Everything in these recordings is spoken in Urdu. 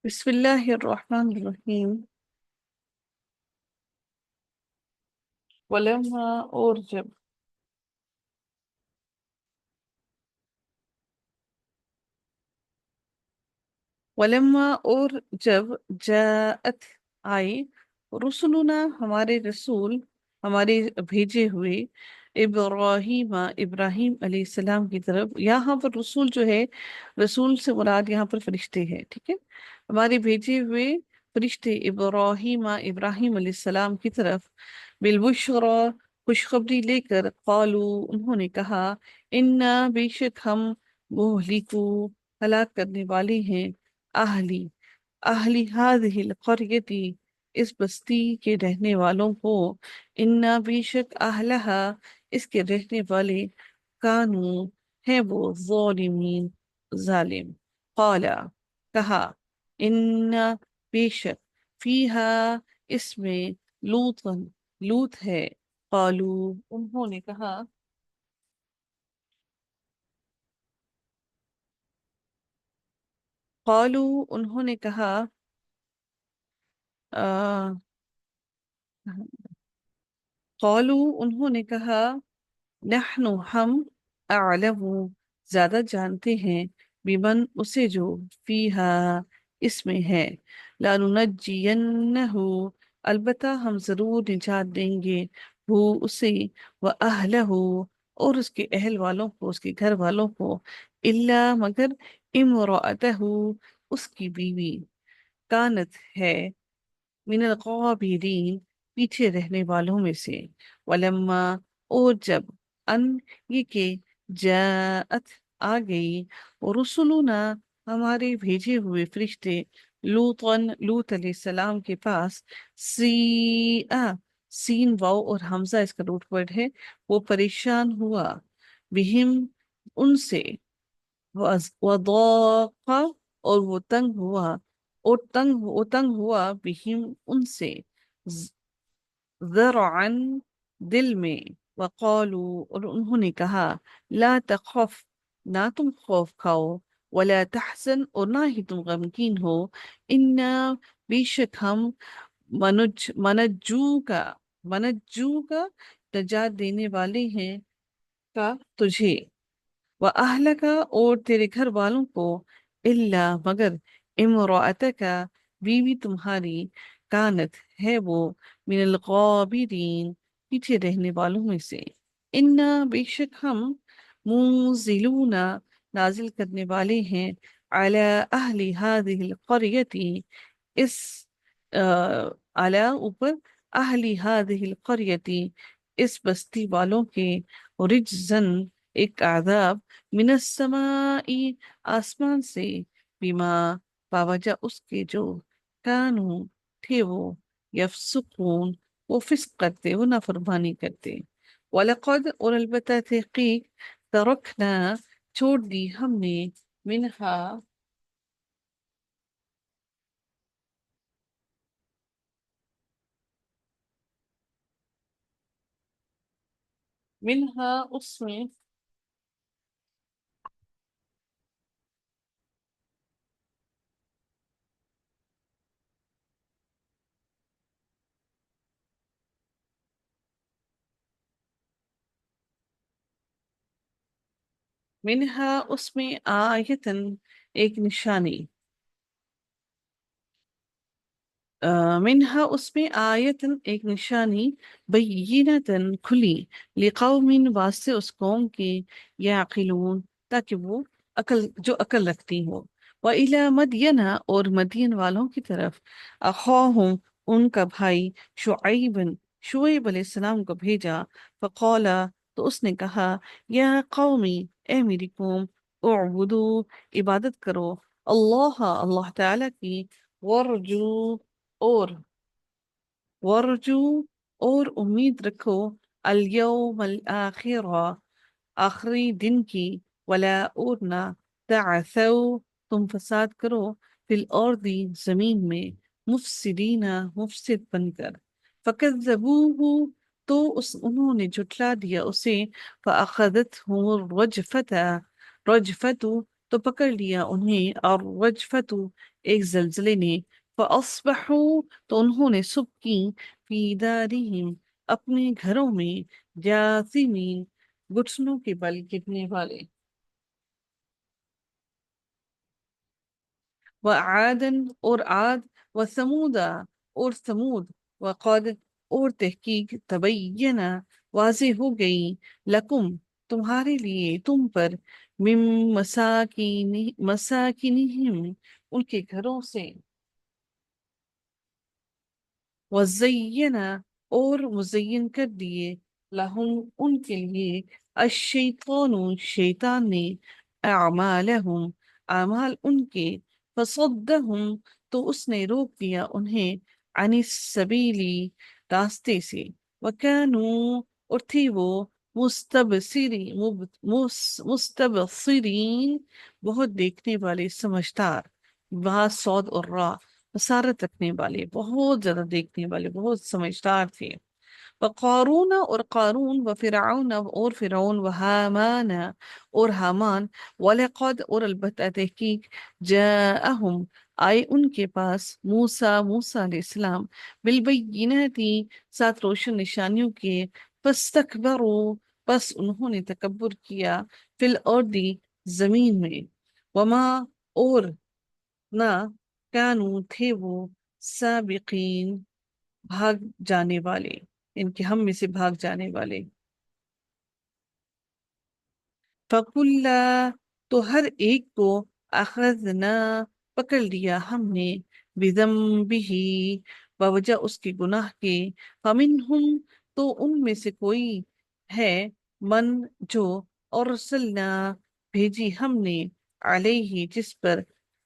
بسم الله الرحمن الرحيم. ولما أرجب ولما اور جب جاءت آئی رسولنا ہمارے رسول ہمارے بھیجے ہوئے ابراہیم ابراہیم علیہ السلام کی طرف. یہاں پر رسول جو ہے، رسول سے مراد یہاں پر فرشتے ہیں. ٹھیک ہے، ہمارے بھیجے ہوئے فرشتے ابراہیم ابراہیم علیہ السلام کی طرف بالبشرا خوشخبری لے کر قالو انہوں نے کہا انا بے شک ہم مہلکو ہلاک کرنے والے ہیں اہلی اہلی ہذہ القریتی اس بستی کے رہنے والوں کو. انا بے شک اہلہا اس کے رہنے والے کانو ہیں وہ ظالمین ظالم. قالا کہا ان بے شک فیہا اس میں لوطن لوط ہے. قالو انہوں نے کہا قالو انہوں نے کہا آ، قالو انہوں نے کہا نحن ہم اعلم زیادہ جانتے ہیں بمن اسے جو فیہا اس میں ہے لننجینہ البتہ ہم ضرور نجات دیں گے وہ اسے واہلہ اور اس کے اہل والوں کو، اس کے گھر والوں کو، الا مگر امرأتہ اس کی بیوی کانت ہے من الغابرین پیچھے رہنے والوں میں سے. ولما اور جب ان یہ کہ جاءت آ گئی رسولنا ہمارے بھیجے ہوئے فرشتے لوط علیہ السلام کے پاس سیئا سین واو اور حمزہ اس کا روٹ ورڈ ہے، وہ پریشان ہوا بہم ان سے، وضاق اور وہ تنگ ہوا، اور تنگ ہوا بہم ان سے، ذرعن دل میں. وقالو اور انہوں نے کہا لا تخف نہ تم خوف کھاؤ، ولا تحزن اور نہ ہی تم غمگین ہو، انا بے شک ہم منجو کا نجات دینے والے ہیں کا تجھے، وَأَهْلَكَ اور تیرے گھر والوں کو، الا مگر امرأتک بیوی تمہاری، کانت ہے وہ من الغابرین پیچھے رہنے والوں میں سے. انا بے شک ہم منزلون نازل کرنے والے ہیں علی اہل هذه القریتی اس اعلی اوپر اہل هذه القریتی اس بستی والوں کے، رجزن ایک عذاب من السماء آسمان سے، بما باوجہ اس کے جو کانو تھے وہ یفسقون وہ فسق کرتے، وہ نافرمانی کرتے. وَلَقَدْ اور البتہ تحقیق ترکنا چھوڑ دی ہم نے منہا منہا اس میں منہا اس میں آیتن ایک نشانی، منہا اس میں آیتن ایک نشانی، بینتن کھلی، لقوم واسطے اس قوم کے، یعقلون تاکہ وہ جو عقل رکھتی ہو. وَإِلَى مَدْيَنَ اور مدین والوں کی طرف اخاہم ان کا بھائی شعیب علیہ السلام کو بھیجا. فقالا تو اس نے کہا یا قومی اے میری قوم، اعبدو عبادت کرو، اللہ تعالیٰ کی، ورجو اور ورجو اور امید رکھو، الیوم الآخر آخری دن کی، ولا اور نہ تعثوا تم فساد کرو، فی الارض زمین میں، مفسدین مفسد بن کر. فکذبوہ تو انہوں نے جھٹلا دیا اسے، فاخذتہم الرجفۃ رجفت تو پکڑ لیا انہیں الرجفۃ ایک زلزلے نے، فاصبحوا تو انہوں نے صبح کی، فی دارہم اپنے گھروں میں، جاثمین گھٹنوں کے بل گرنے والے، وعادا اور عاد، وثمودا اور ثمود، وقد اور تحقیق، تبینہ واضح ہو گئی، لکم تمہارے لیے، تم پر، من مساکنہم ان کے گھروں سے، وزینہ اور مزین کر دیے، لہم ان کے لیے، الشیطان شیطان نے، اعمالہم اعمال ان کے، فصدہم تو اس نے روک دیا انہیں، عن السبیلی راستے سے، وکانوا اور تھی وہ، مستبصرین بہت دیکھنے والے، سمجھدار، با صاد اور را بصارت رکھنے والے، بہت زیادہ دیکھنے والے، بہت سمجھدار تھے، وقارون اور قارون، وفرعون اور فرعون، وہامان اور حامان، ولقد اور البتہ تحقیق، جاءہم آئے ان کے پاس، موسیٰ علیہ السلام، بالبینات ساتھ روشن نشانیوں کے، فاستکبروا پس انہوں نے تکبر کیا، فی الارض زمین میں، وما اور نہ، کانوا تھے وہ، سابقین بھاگ جانے والے، ان کے ہم میں سے بھاگ جانے والے، فَقُلَّا تو ہر ایک کو، اخذنا پکڑ لیا ہم نے، بذنبہ بوجہ اس کے گناہ کے، فمنہم تو ان میں سے کوئی ہے، من جو، ارسلنا بھیجی ہم نے، علیہ جس پر،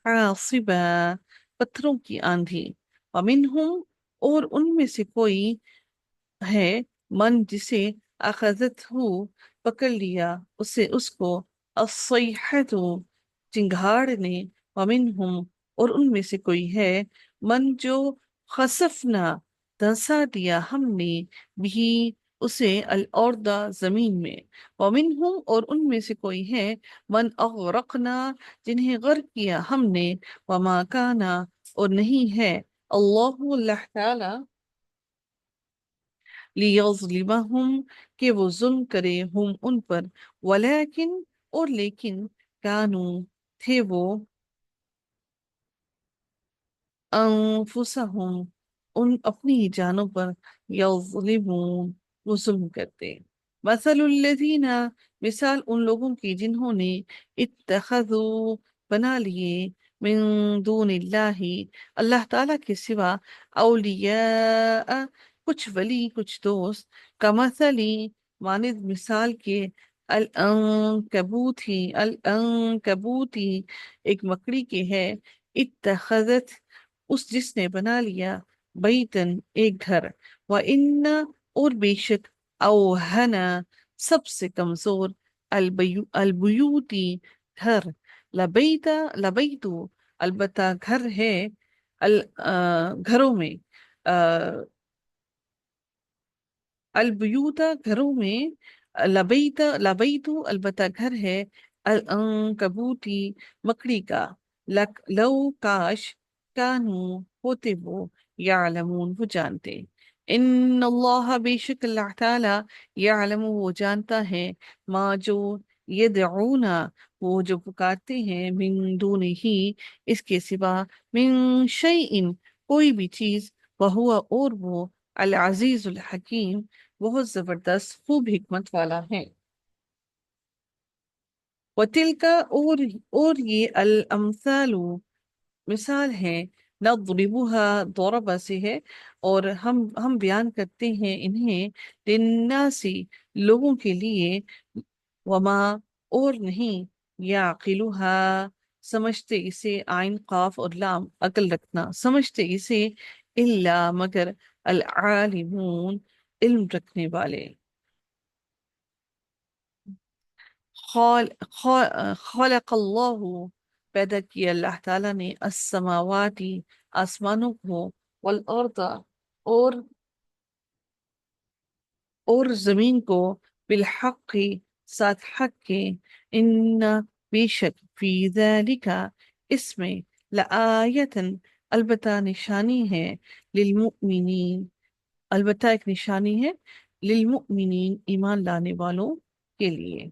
حاصبا پتھروں کی آندھی، ومنہم اور ان میں سے کوئی ہے، من جسے، اخذت ہو پکڑ لیا اسے اس کو، الصیحۃ چنگھاڑ نے، ومنہم اور ان میں سے کوئی ہے، من جو، خسفنا دھنسا دیا ہم نے، بھی اسے، الارض زمین میں، ومنہم اور ان میں سے کوئی ہے، من اغرقنا جنہیں غرق کیا ہم نے، وما کانا اور نہیں ہے، اللہ تعالی، لیظلمہم کہ وہ ظلم کرے، ہم ان پر، ولیکن اور لیکن، کانو تھے وہ، انفسہم ان اپنی ہی جانوں پر، یظلمون وہ ظلم کرتے، مثل الذین مثال ان لوگوں کی جنہوں نے، اتخذوا بنا لیے، من دون اللہ اللہ تعالیٰ کے سوا، اولیاء کچھ ولی کچھ دوست، کمثلی مانند مثال کے، العنکبوتی ایک مکڑی کے ہے، اتخذت اس جس نے بنا لیا، بیتن ایک گھر، وَإِنَّ اور بے شک، اوہنا سب سے کمزور، البیوتی گھر، لبیتو البتہ گھر ہے، گھروں میں، البیوتا گھروں میں، لبیتو البتہ گھر ہے، العنکبوتی مکڑی کا، لو کاش، کانو ہوتے وہ، یعلمون وہ جانتے، ان اللہ بے شک اللہ تعالی، یعلم وہ جانتا ہے، ما جو، یدعونا وہ جو پکارتے ہیں، من دونہ ہی اس کے سوا، من شیئن کوئی بھی چیز، وہو اور وہ، العزیز الحکیم بہت زبردست خوب حکمت والا ہے، وَتِلْكَ اور یہ، الامثال مثال ہے، نضربها ضرب سے ہے، اور ہم بیان کرتے ہیں انہیں، للناسی لوگوں کے لیے، وما اور نہیں، یعقلها سمجھتے اسے، عین قاف اور لام عقل رکھنا، سمجھتے اسے، الا مگر، العالمون علم رکھنے والے، خلق اللہ پیدا کیا اللہ تعالیٰ نے، السماواتی آسمانوں کو، والارض اور زمین کو، بالحق ساتھ حق کے، ان بے شک فی ذالک اس میں لآیتن البتہ نشانی ہے للمؤمنین البتہ ایک نشانی ہے للمؤمنین ایمان لانے والوں کے لیے